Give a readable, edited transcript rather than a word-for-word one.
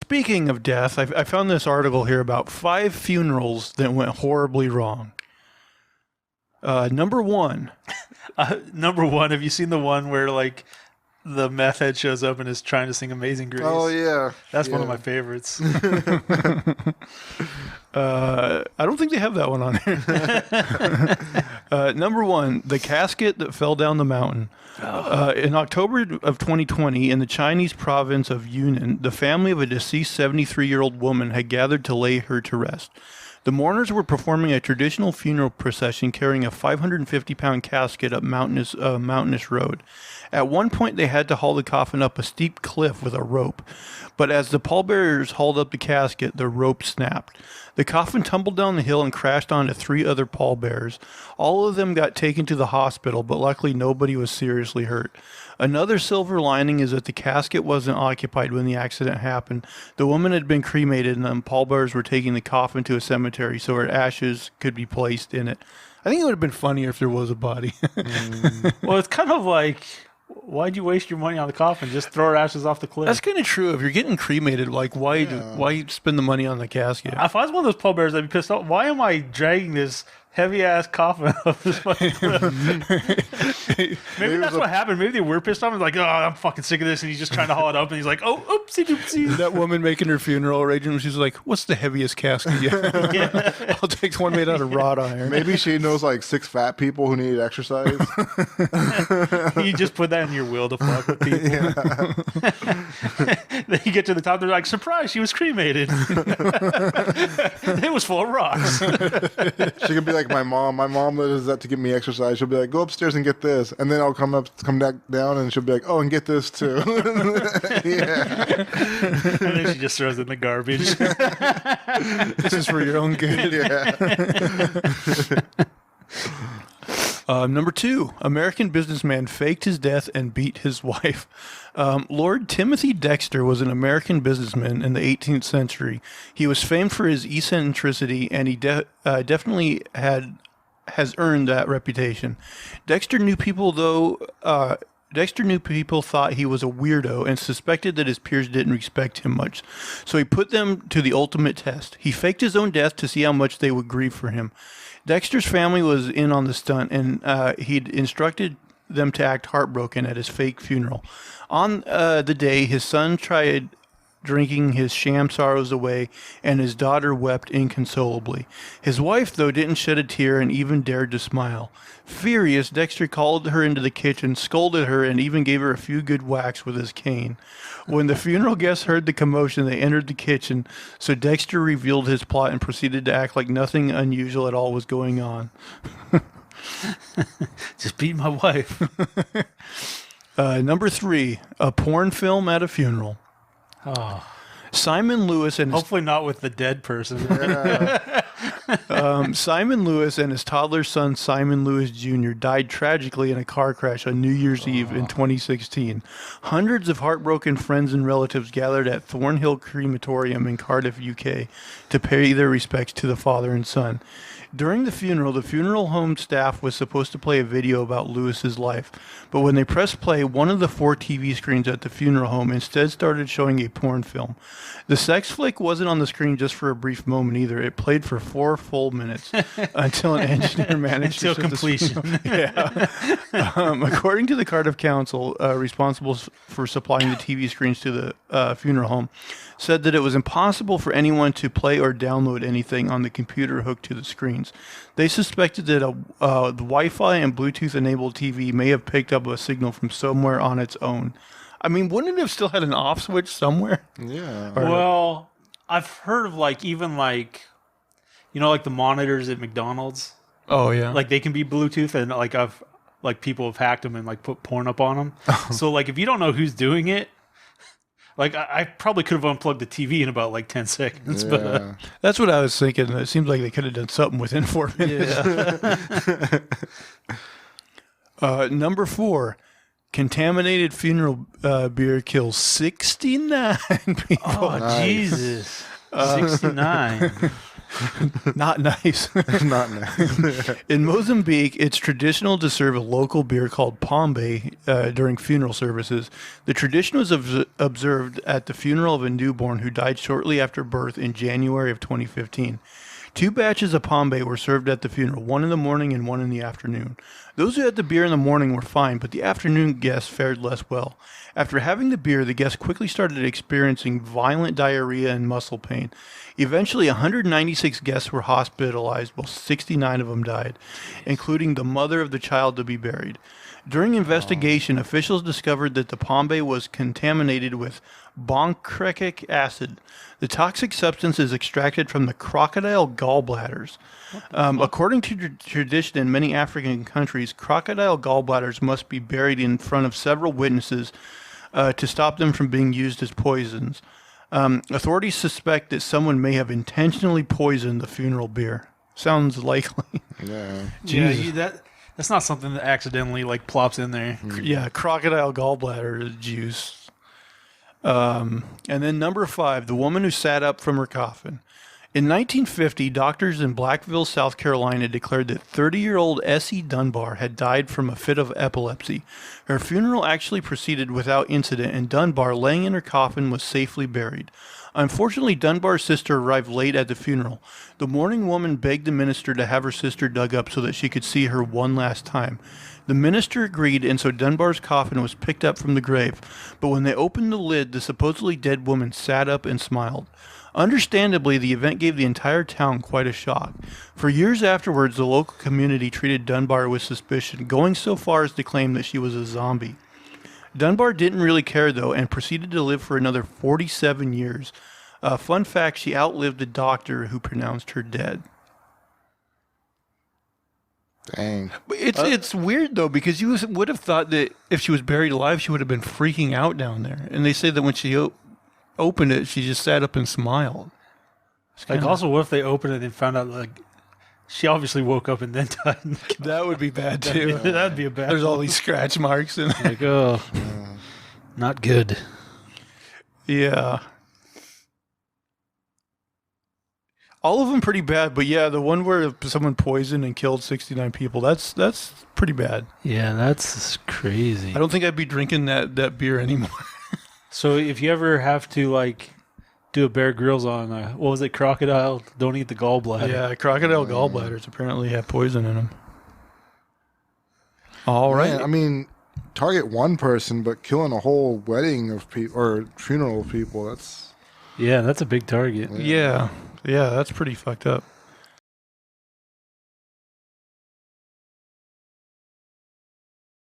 Speaking of death, I found this article here about 5 funerals that went horribly wrong. Number 1. Number 1, have you seen the one where like the meth head shows up and is trying to sing Amazing Grace? Oh, yeah. That's one of my favorites. I don't think they have that one on here. Number 1, the casket that fell down the mountain. In October of 2020, in the Chinese province of Yunnan, the family of a deceased 73-year-old woman had gathered to lay her to rest. The mourners were performing a traditional funeral procession carrying a 550-pound casket up mountainous road. At one point, they had to haul the coffin up a steep cliff with a rope, but as the pallbearers hauled up the casket, the rope snapped. The coffin tumbled down the hill and crashed onto 3 other pallbearers. All of them got taken to the hospital, but luckily nobody was seriously hurt. Another silver lining is that the casket wasn't occupied when the accident happened. The woman had been cremated, and the pallbearers were taking the coffin to a cemetery so her ashes could be placed in it. I think it would have been funnier if there was a body. Well, it's kind of like, why'd you waste your money on the coffin? Just throw her ashes off the cliff. That's kind of true. If you're getting cremated, like, why spend the money on the casket? If I was one of those pallbearers, I'd be pissed off. Why am I dragging this heavy-ass coffin up this fucking cliff? Maybe that's what happened. Maybe they were pissed off and like, oh, I'm fucking sick of this. And he's just trying to haul it up. And he's like, oh, oopsie doopsie. That woman making her funeral arrangement, she's like, what's the heaviest casket yet? Yeah. I'll take one made out of wrought iron. Maybe she knows like 6 fat people who need exercise. You just put that in your will to fuck with people. Then you get to the top, they're like, surprise, she was cremated. It was full of rocks. She could be like my mom. My mom does that to get me exercise. She'll be like, go upstairs and get this. And then I'll come back down and she'll be like, oh, and get this too. Yeah. And then she just throws it in the garbage. This is for your own good. Number 2, American businessman faked his death and beat his wife. Lord Timothy Dexter was an American businessman in the 18th century. He was famed for his eccentricity, and he definitely has earned that reputation. Dexter knew people thought he was a weirdo and suspected that his peers didn't respect him much. So he put them to the ultimate test. He faked his own death to see how much they would grieve for him. Dexter's family was in on the stunt, and he'd instructed them to act heartbroken at his fake funeral. On the day, his son tried drinking his sham sorrows away, and his daughter wept inconsolably. His wife, though, didn't shed a tear and even dared to smile. Furious, Dexter called her into the kitchen, scolded her, and even gave her a few good whacks with his cane. When the funeral guests heard the commotion, they entered the kitchen, so Dexter revealed his plot and proceeded to act like nothing unusual at all was going on. Just beat my wife. Number 3, a porn film at a funeral. Oh. Simon Lewis and his Hopefully not with the dead person. Simon Lewis and his toddler son Simon Lewis Jr. died tragically in a car crash on New Year's Eve in 2016. Hundreds of heartbroken friends and relatives gathered at Thornhill Crematorium in Cardiff, UK, to pay their respects to the father and son. During the funeral home staff was supposed to play a video about Lewis's life, but when they pressed play, one of the 4 TV screens at the funeral home instead started showing a porn film. The sex flick wasn't on the screen just for a brief moment either. It played for 4 full minutes until an engineer managed Until to completion. According to the Cardiff Council, responsible for supplying the TV screens to the funeral home, said that it was impossible for anyone to play or download anything on the computer hooked to the screens. They suspected that the Wi-Fi and Bluetooth-enabled TV may have picked up a signal from somewhere on its own. I mean, wouldn't it have still had an off switch somewhere? Yeah. Well, I've heard of like the monitors at McDonald's. Oh yeah. Like they can be Bluetooth, and like people have hacked them and like put porn up on them. So like if you don't know who's doing it, like I probably could have unplugged the TV in about like 10 seconds. Yeah. But that's what I was thinking. It seems like they could have done something within 4 minutes. yeah. Number 4, contaminated funeral beer kills 69 people. Oh Nice. Jesus, 69. Not nice. Not nice. In Mozambique, it's traditional to serve a local beer called pombe during funeral services. The tradition was observed at the funeral of a newborn who died shortly after birth in January of 2015. 2 batches of pombe were served at the funeral, one in the morning and one in the afternoon. Those who had the beer in the morning were fine, but the afternoon guests fared less well. After having the beer, the guests quickly started experiencing violent diarrhea and muscle pain. Eventually, 196 guests were hospitalized, while 69 of them died, including the mother of the child to be buried. During investigation, officials discovered that the pombe was contaminated with bongkrecic acid. The toxic substance is extracted from the crocodile gallbladders. According to tradition in many African countries, crocodile gallbladders must be buried in front of several witnesses to stop them from being used as poisons. Authorities suspect that someone may have intentionally poisoned the funeral beer. Sounds likely. Yeah. Yeah, that's not something that accidentally like plops in there. Yeah, crocodile gallbladder juice. And then number 5, the woman who sat up from her coffin. In 1950, doctors in Blackville, South Carolina declared that 30-year-old Essie Dunbar had died from a fit of epilepsy. Her funeral actually proceeded without incident, and Dunbar, laying in her coffin, was safely buried. Unfortunately, Dunbar's sister arrived late at the funeral. The mourning woman begged the minister to have her sister dug up so that she could see her one last time. The minister agreed, and so Dunbar's coffin was picked up from the grave. But when they opened the lid, the supposedly dead woman sat up and smiled. Understandably, the event gave the entire town quite a shock. For years afterwards, the local community treated Dunbar with suspicion, going so far as to claim that she was a zombie. Dunbar didn't really care, though, and proceeded to live for another 47 years. Fun fact, she outlived the doctor who pronounced her dead. Dang. But it's weird, though, because you would have thought that if she was buried alive, she would have been freaking out down there. And they say that when she opened it, she just sat up and smiled. Like, also, what if they opened it and found out like she obviously woke up and then died? That would be bad, too. That'd be a bad. There's all these scratch marks. And like, oh, not good. yeah. All of them pretty bad, but yeah, the one where someone poisoned and killed 69 people, that's pretty bad. Yeah, that's crazy. I don't think I'd be drinking that beer anymore. So if you ever have to like do a Bear Grylls on, what was it, crocodile? Don't eat the gallbladder. Yeah, crocodile gallbladders apparently have poison in them. All right. Man, I mean, target one person, but killing a whole wedding of people or funeral of people, that's... Yeah, that's a big target. Yeah, that's pretty fucked up.